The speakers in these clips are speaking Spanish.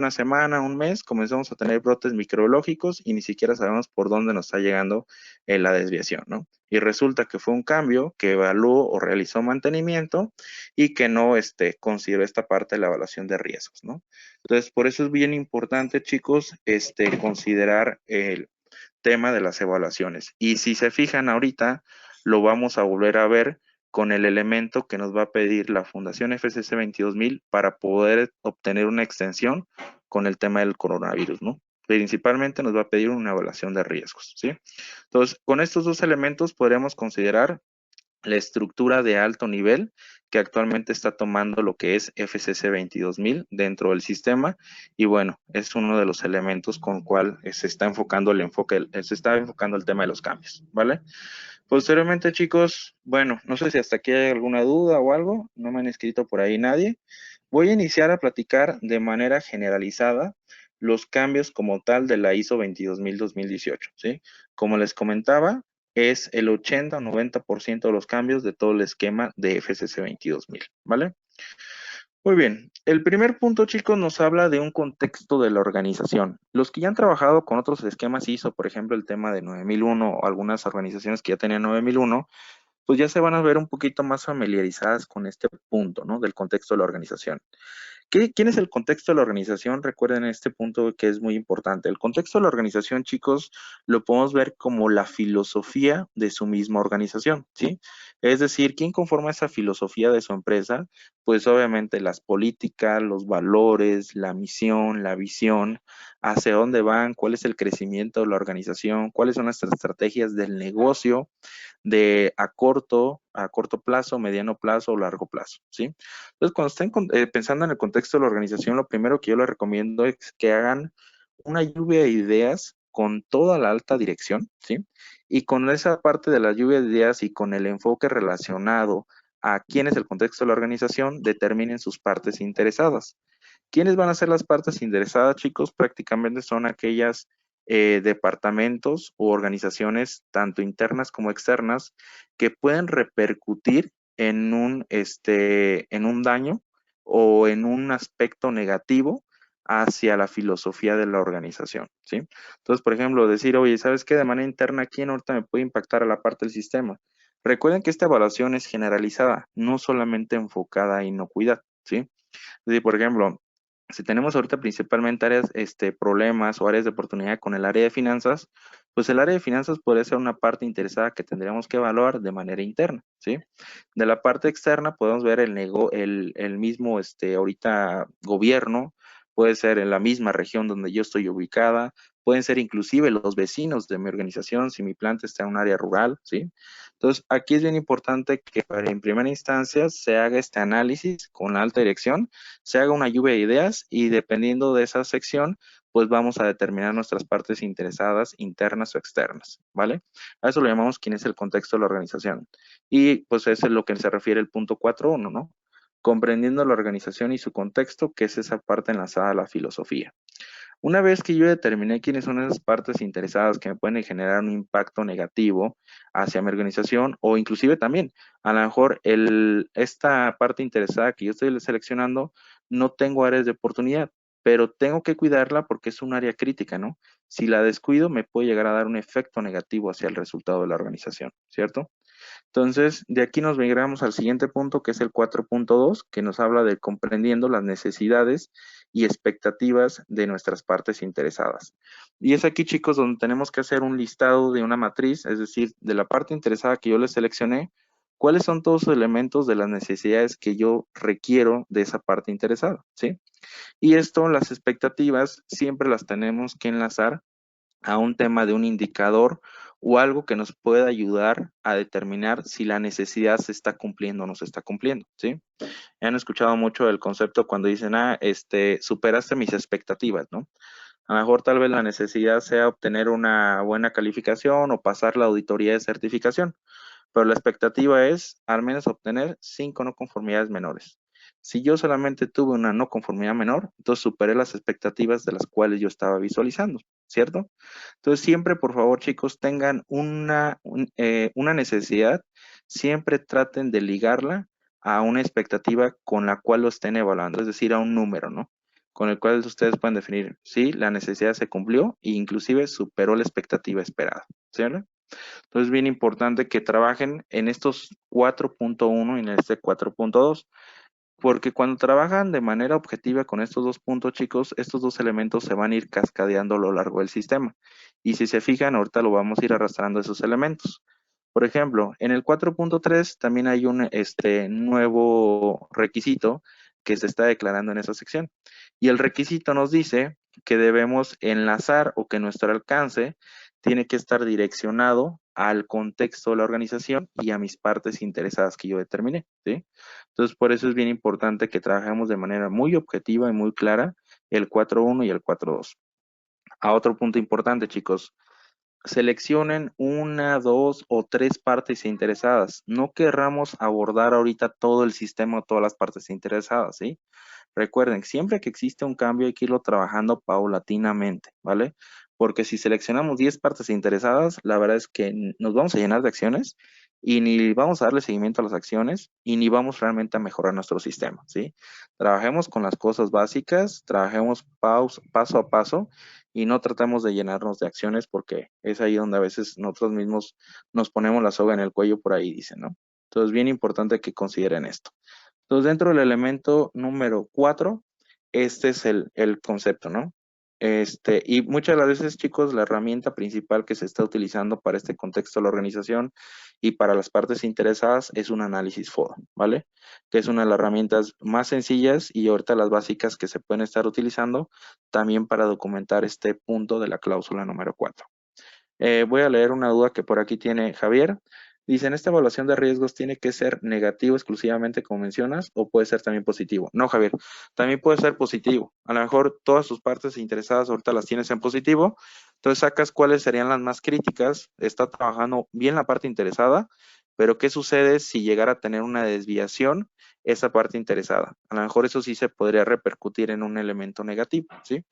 una semana, un mes, comenzamos a tener brotes microbiológicos y ni siquiera sabemos por dónde nos está llegando la desviación, ¿no? Y resulta que fue un cambio que evaluó o realizó mantenimiento y que no consideró esta parte de la evaluación de riesgos, ¿no? Entonces, por eso es bien importante, chicos, considerar el tema de las evaluaciones. Y si se fijan ahorita, lo vamos a volver a ver con el elemento que nos va a pedir la Fundación FCC 22000 para poder obtener una extensión con el tema del coronavirus, ¿no? Principalmente nos va a pedir una evaluación de riesgos, ¿sí? Entonces, con estos dos elementos podríamos considerar la estructura de alto nivel que actualmente está tomando lo que es FCC 22000 dentro del sistema y bueno, es uno de los elementos con cual se está enfocando se está enfocando el tema de los cambios, ¿vale? Posteriormente, chicos, bueno, no sé si hasta aquí hay alguna duda o algo, no me han escrito por ahí nadie. Voy a iniciar a platicar de manera generalizada los cambios como tal de la ISO 22000-2018, ¿sí? Como les comentaba, es el 80 o 90% de los cambios de todo el esquema de FCC 22000, ¿vale? Muy bien, el primer punto, chicos, nos habla de un contexto de la organización. Los que ya han trabajado con otros esquemas ISO, por ejemplo, el tema de 9001 o algunas organizaciones que ya tenían 9001, pues ya se van a ver un poquito más familiarizadas con este punto, ¿no? Del contexto de la organización. ¿Quién es el contexto de la organización? Recuerden este punto que es muy importante. El contexto de la organización, chicos, lo podemos ver como la filosofía de su misma organización, ¿sí? Es decir, ¿quién conforma esa filosofía de su empresa? Pues obviamente las políticas, los valores, la misión, la visión, hacia dónde van, cuál es el crecimiento de la organización, cuáles son las estrategias del negocio de a corto plazo, mediano plazo o largo plazo, ¿sí? Entonces, cuando estén pensando en el contexto de la organización, lo primero que yo les recomiendo es que hagan una lluvia de ideas con toda la alta dirección, ¿sí? Y con esa parte de la lluvia de ideas y con el enfoque relacionado a quién es el contexto de la organización, determinen sus partes interesadas. ¿Quiénes van a ser las partes interesadas, chicos? Prácticamente son aquellas departamentos u organizaciones, tanto internas como externas, que pueden repercutir en un daño o en un aspecto negativo hacia la filosofía de la organización, ¿sí? Entonces, por ejemplo, decir, oye, ¿sabes qué? De manera interna, ¿quién ahorita me puede impactar a la parte del sistema? Recuerden que esta evaluación es generalizada, no solamente enfocada a inocuidad, ¿sí? Es decir, por ejemplo, si tenemos ahorita principalmente áreas, problemas o áreas de oportunidad con el área de finanzas, pues el área de finanzas podría ser una parte interesada que tendríamos que evaluar de manera interna, ¿sí? De la parte externa podemos ver el mismo, ahorita gobierno, puede ser en la misma región donde yo estoy ubicada, pueden ser inclusive los vecinos de mi organización si mi planta está en un área rural, ¿sí? Entonces, aquí es bien importante que en primera instancia se haga este análisis con la alta dirección, se haga una lluvia de ideas y dependiendo de esa sección, pues vamos a determinar nuestras partes interesadas, internas o externas, ¿vale? A eso lo llamamos quién es el contexto de la organización. Y pues eso es lo que se refiere el punto 4.1, ¿no? Comprendiendo la organización y su contexto, que es esa parte enlazada a la filosofía. Una vez que yo determiné quiénes son esas partes interesadas que me pueden generar un impacto negativo hacia mi organización o inclusive también, a lo mejor esta parte interesada que yo estoy seleccionando no tengo áreas de oportunidad, pero tengo que cuidarla porque es un área crítica, ¿no? Si la descuido me puede llegar a dar un efecto negativo hacia el resultado de la organización, ¿cierto? Entonces, de aquí nos migramos al siguiente punto, que es el 4.2, que nos habla de comprendiendo las necesidades y expectativas de nuestras partes interesadas. Y es aquí, chicos, donde tenemos que hacer un listado de una matriz, es decir, de la parte interesada que yo les seleccioné, cuáles son todos los elementos de las necesidades que yo requiero de esa parte interesada, ¿sí? Y esto, las expectativas, siempre las tenemos que enlazar a un tema de un indicador o algo que nos pueda ayudar a determinar si la necesidad se está cumpliendo o no se está cumpliendo, ¿sí? Han escuchado mucho el concepto cuando dicen, superaste mis expectativas, ¿no? A lo mejor tal vez la necesidad sea obtener una buena calificación o pasar la auditoría de certificación, pero la expectativa es al menos obtener 5 no conformidades menores. Si yo solamente tuve una no conformidad menor, entonces superé las expectativas de las cuales yo estaba visualizando, ¿cierto? Entonces siempre, por favor, chicos, tengan una necesidad, siempre traten de ligarla a una expectativa con la cual lo estén evaluando, es decir, a un número, ¿no? con el cual ustedes pueden definir si la necesidad se cumplió e inclusive superó la expectativa esperada, ¿cierto? Entonces es bien importante que trabajen en estos 4.1 y en este 4.2, porque cuando trabajan de manera objetiva con estos dos puntos, chicos, estos dos elementos se van a ir cascadeando a lo largo del sistema. Y si se fijan, ahorita lo vamos a ir arrastrando esos elementos. Por ejemplo, en el 4.3 también hay un nuevo requisito que se está declarando en esa sección. Y el requisito nos dice que debemos enlazar o que nuestro alcance tiene que estar direccionado al contexto de la organización y a mis partes interesadas que yo determiné, ¿sí? Entonces, por eso es bien importante que trabajemos de manera muy objetiva y muy clara el 4.1 y el 4.2. A otro punto importante, chicos, seleccionen una, dos o tres partes interesadas. No querramos abordar ahorita todo el sistema o todas las partes interesadas, ¿sí? Recuerden, siempre que existe un cambio hay que irlo trabajando paulatinamente, ¿vale? Porque si seleccionamos 10 partes interesadas, la verdad es que nos vamos a llenar de acciones y ni vamos a darle seguimiento a las acciones y ni vamos realmente a mejorar nuestro sistema, ¿sí? Trabajemos con las cosas básicas, trabajemos paso a paso y no tratemos de llenarnos de acciones porque es ahí donde a veces nosotros mismos nos ponemos la soga en el cuello, por ahí dicen, ¿no? Entonces, bien importante que consideren esto. Entonces, dentro del elemento número 4, este es el concepto, ¿no? Y muchas de las veces, chicos, la herramienta principal que se está utilizando para este contexto de la organización y para las partes interesadas es un análisis FODA, ¿vale? Que es una de las herramientas más sencillas y ahorita las básicas que se pueden estar utilizando también para documentar este punto de la cláusula número 4. Voy a leer una duda que por aquí tiene Javier. Dice, ¿en esta evaluación de riesgos tiene que ser negativo exclusivamente como mencionas o puede ser también positivo? No, Javier, también puede ser positivo. A lo mejor todas tus partes interesadas ahorita las tienes en positivo, entonces sacas cuáles serían las más críticas, está trabajando bien la parte interesada, pero ¿qué sucede si llegara a tener una desviación esa parte interesada? A lo mejor eso sí se podría repercutir en un elemento negativo, ¿sí?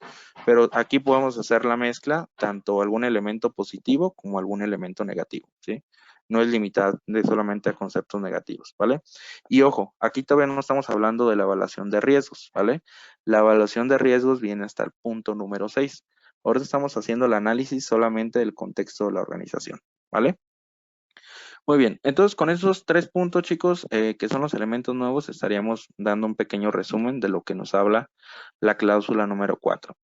Pero aquí podemos hacer la mezcla, tanto algún elemento positivo como algún elemento negativo, ¿sí? No es limitada de solamente a conceptos negativos, ¿vale? Y ojo, aquí todavía no estamos hablando de la evaluación de riesgos, ¿vale? La evaluación de riesgos viene hasta el punto número 6. Ahora estamos haciendo el análisis solamente del contexto de la organización, ¿vale? Muy bien, entonces con esos 3 puntos, chicos, que son los elementos nuevos, estaríamos dando un pequeño resumen de lo que nos habla la cláusula número 4.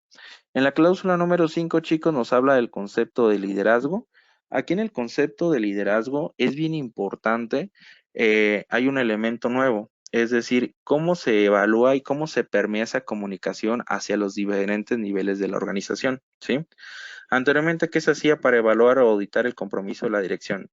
En la cláusula número 5, chicos, nos habla del concepto de liderazgo. Aquí en el concepto de liderazgo es bien importante, hay un elemento nuevo, es decir, cómo se evalúa y cómo se permea esa comunicación hacia los diferentes niveles de la organización, ¿sí? Anteriormente, ¿qué se hacía para evaluar o auditar el compromiso de la dirección?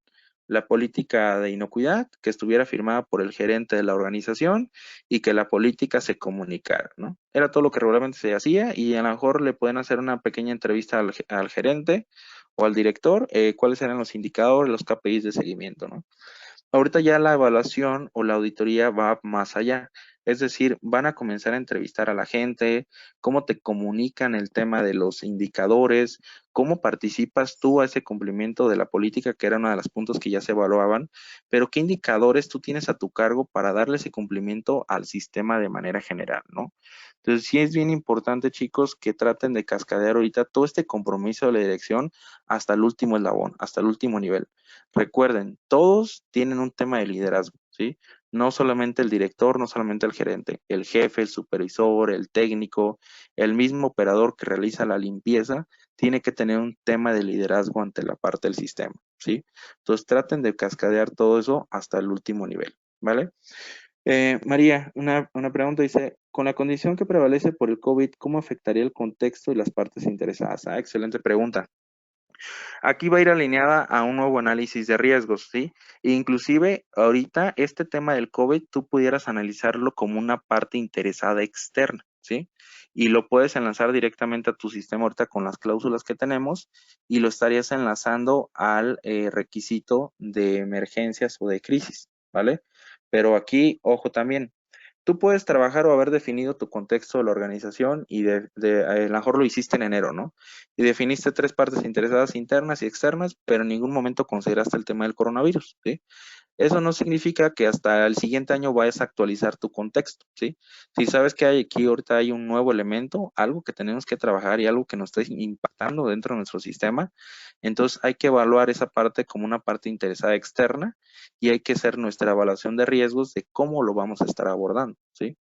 La política de inocuidad, que estuviera firmada por el gerente de la organización y que la política se comunicara, ¿no? Era todo lo que regularmente se hacía y a lo mejor le pueden hacer una pequeña entrevista al gerente o al director, cuáles eran los indicadores, los KPIs de seguimiento, ¿no? Ahorita ya la evaluación o la auditoría va más allá. Es decir, van a comenzar a entrevistar a la gente, cómo te comunican el tema de los indicadores, cómo participas tú a ese cumplimiento de la política, que era uno de los puntos que ya se evaluaban, pero qué indicadores tú tienes a tu cargo para darle ese cumplimiento al sistema de manera general, ¿no? Entonces, sí es bien importante, chicos, que traten de cascadear ahorita todo este compromiso de la dirección hasta el último eslabón, hasta el último nivel. Recuerden, todos tienen un tema de liderazgo, ¿sí? No solamente el director, no solamente el gerente, el jefe, el supervisor, el técnico, el mismo operador que realiza la limpieza, tiene que tener un tema de liderazgo ante la parte del sistema, ¿sí? Entonces traten de cascadear todo eso hasta el último nivel, ¿vale? María, una pregunta dice, con la condición que prevalece por el COVID, ¿cómo afectaría el contexto y las partes interesadas? Ah, excelente pregunta. Aquí va a ir alineada a un nuevo análisis de riesgos, ¿sí? Inclusive, ahorita, este tema del COVID, tú pudieras analizarlo como una parte interesada externa, ¿sí? Y lo puedes enlazar directamente a tu sistema ahorita con las cláusulas que tenemos y lo estarías enlazando al requisito de emergencias o de crisis, ¿vale? Pero aquí, ojo también, tú puedes trabajar o haber definido tu contexto de la organización y a lo mejor lo hiciste en enero, ¿no? Y definiste 3 partes interesadas internas y externas, pero en ningún momento consideraste el tema del coronavirus, ¿sí? Eso no significa que hasta el siguiente año vayas a actualizar tu contexto, ¿sí? Si sabes que aquí ahorita hay un nuevo elemento, algo que tenemos que trabajar y algo que nos está impactando dentro de nuestro sistema, entonces hay que evaluar esa parte como una parte interesada externa y hay que hacer nuestra evaluación de riesgos de cómo lo vamos a estar abordando, ¿sí?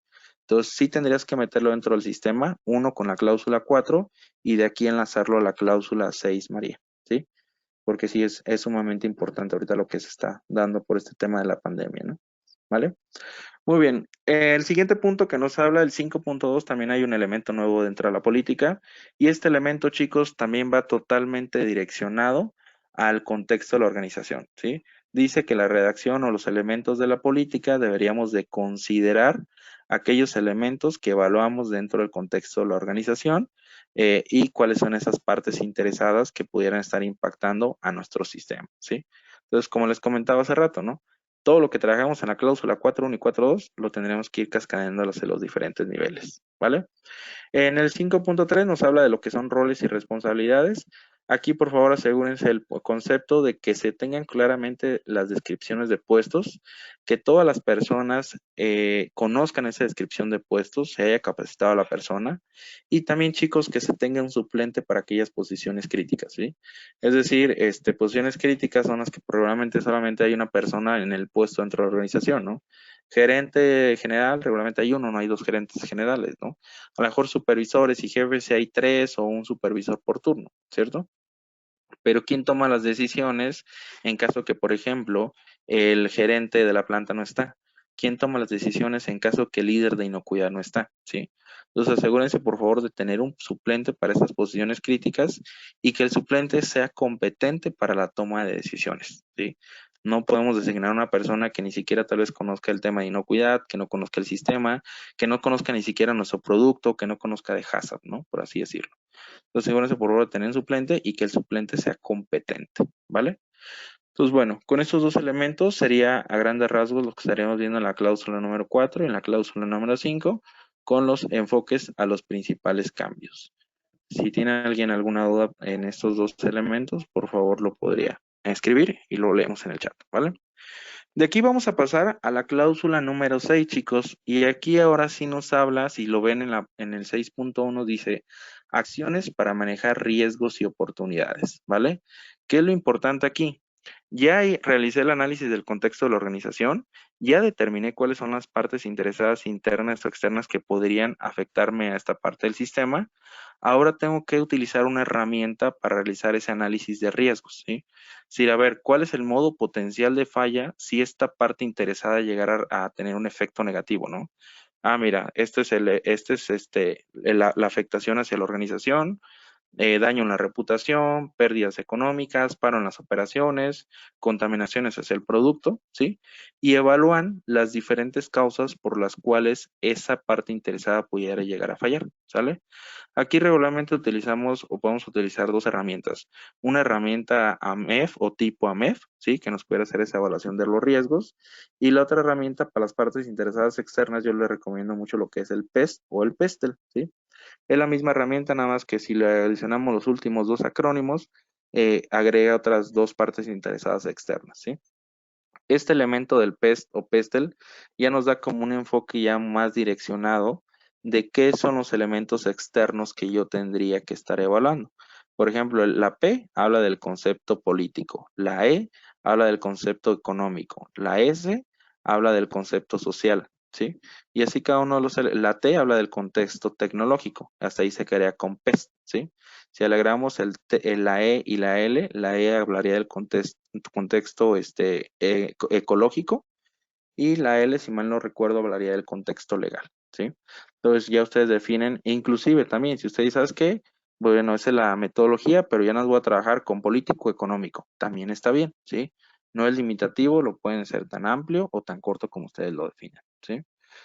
Entonces sí tendrías que meterlo dentro del sistema, uno con la cláusula 4 y de aquí enlazarlo a la cláusula 6, María, ¿sí? Porque sí es sumamente importante ahorita lo que se está dando por este tema de la pandemia, ¿no? ¿Vale? Muy bien. El siguiente punto que nos habla, el 5.2, también hay un elemento nuevo dentro de la política y este elemento, chicos, también va totalmente direccionado al contexto de la organización, ¿sí? Dice que la redacción o los elementos de la política deberíamos de considerar aquellos elementos que evaluamos dentro del contexto de la organización y cuáles son esas partes interesadas que pudieran estar impactando a nuestro sistema, ¿sí? Entonces, como les comentaba hace rato, ¿no? Todo lo que trabajamos en la cláusula 4.1 y 4.2 lo tendremos que ir cascadeando hacia los diferentes niveles, ¿vale? En el 5.3 nos habla de lo que son roles y responsabilidades. Aquí, por favor, asegúrense el concepto de que se tengan claramente las descripciones de puestos, que todas las personas conozcan esa descripción de puestos, se haya capacitado a la persona, y también, chicos, que se tenga un suplente para aquellas posiciones críticas, ¿sí? Es decir, posiciones críticas son las que probablemente solamente hay una persona en el puesto dentro de la organización, ¿no? Gerente general, regularmente hay uno, no hay dos gerentes generales, ¿no? A lo mejor supervisores y jefes si hay tres o un supervisor por turno, ¿cierto? Pero ¿quién toma las decisiones en caso que, por ejemplo, el gerente de la planta no está? ¿Quién toma las decisiones en caso que el líder de inocuidad no está? ¿Sí? Entonces asegúrense, por favor, de tener un suplente para esas posiciones críticas y que el suplente sea competente para la toma de decisiones, ¿sí? No podemos designar a una persona que ni siquiera tal vez conozca el tema de inocuidad, que no conozca el sistema, que no conozca ni siquiera nuestro producto, que no conozca de hazard, ¿no? Por así decirlo. Entonces, asegúrense por favor de tener un suplente y que el suplente sea competente, ¿vale? Entonces, bueno, con estos dos elementos sería a grandes rasgos lo que estaríamos viendo en la cláusula número 4 y en la cláusula número 5 con los enfoques a los principales cambios. Si tiene alguien alguna duda en estos dos elementos, por favor lo podría escribir y lo leemos en el chat, ¿vale? De aquí vamos a pasar a la cláusula número 6, chicos, y aquí ahora sí nos habla, si lo ven en el 6.1, dice acciones para manejar riesgos y oportunidades, ¿vale? ¿Qué es lo importante aquí? Ya realicé el análisis del contexto de la organización, ya determiné cuáles son las partes interesadas internas o externas que podrían afectarme a esta parte del sistema. Ahora tengo que utilizar una herramienta para realizar ese análisis de riesgos, ¿sí? Sí, a ver, ¿cuál es el modo potencial de falla si esta parte interesada llegara a tener un efecto negativo, ¿no? Ah, mira, la afectación hacia la organización, daño en la reputación, pérdidas económicas, paro en las operaciones, contaminaciones hacia el producto, ¿sí? Y evalúan las diferentes causas por las cuales esa parte interesada pudiera llegar a fallar, ¿sale? Aquí regularmente utilizamos o podemos utilizar dos herramientas. Una herramienta AMEF o tipo AMEF, ¿sí? Que nos puede hacer esa evaluación de los riesgos. Y la otra herramienta para las partes interesadas externas, yo les recomiendo mucho lo que es el PEST o el PESTEL, ¿sí? Es la misma herramienta, nada más que si le adicionamos los últimos dos acrónimos, agrega otras dos partes interesadas externas, ¿sí? Este elemento del PEST o PESTEL ya nos da como un enfoque ya más direccionado de qué son los elementos externos que yo tendría que estar evaluando. Por ejemplo, la P habla del concepto político, la E habla del concepto económico, la S habla del concepto social, ¿sí? Y así cada uno de la T habla del contexto tecnológico, hasta ahí se quedaría con PEST, ¿sí? Si agregamos la E y la L, la E hablaría del contexto ecológico y la L, si mal no recuerdo, hablaría del contexto legal, ¿sí? Entonces ya ustedes definen, e inclusive también, si ustedes ¿sabes qué? Bueno, esa es la metodología, pero ya no voy a trabajar con político económico, también está bien, ¿sí? No es limitativo, lo pueden ser tan amplio o tan corto como ustedes lo definen, ¿sí?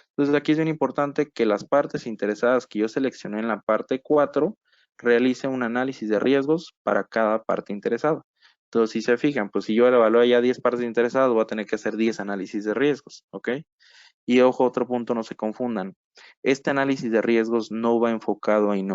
Entonces aquí es bien importante que las partes interesadas que yo seleccioné en la parte 4 realicen un análisis de riesgos para cada parte interesada. Entonces, si se fijan, pues si yo evalúo ya 10 partes interesadas, voy a tener que hacer 10 análisis de riesgos, ¿ok? Y ojo, otro punto, no se confundan. Este análisis de riesgos no va enfocado a inocuidad